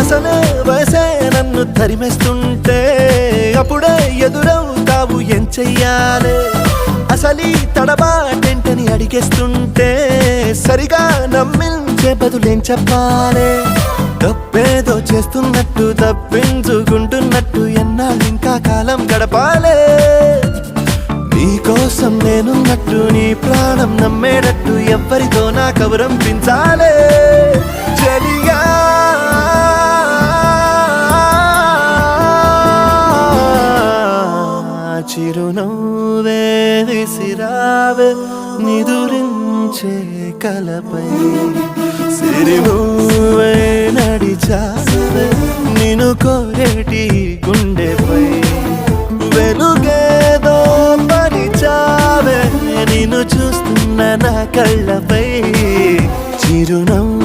అసలే వయసే నన్ను తరిమేస్తుంటే అప్పుడే ఎదురవుతావు ఏం చెయ్యాలే అసలీ తడబాటెంటని అడిగేస్తుంటే సరిగా నమ్మించే బదులేం చెప్పాలే తప్పేదో చేస్తున్నట్టు తప్పించుకుంటున్నట్టు ఎన్నాళ్ళింకా కాలం గడపాలే నీకోసం నేనున్నట్టు నీ ప్రాణం నమ్మేటట్టు ఎవ్వరితో నా కవరం పించాలే చలియా చిరునవ్వే విసిరావే నిదురించే కలపై సిరిమూవే నడిచావే నిన్ను కోరేటి గుండెపై వెలుగేదో పరిచావే నిన్ను చూస్తున్న నా కళ్ళపై చిరునవ్వు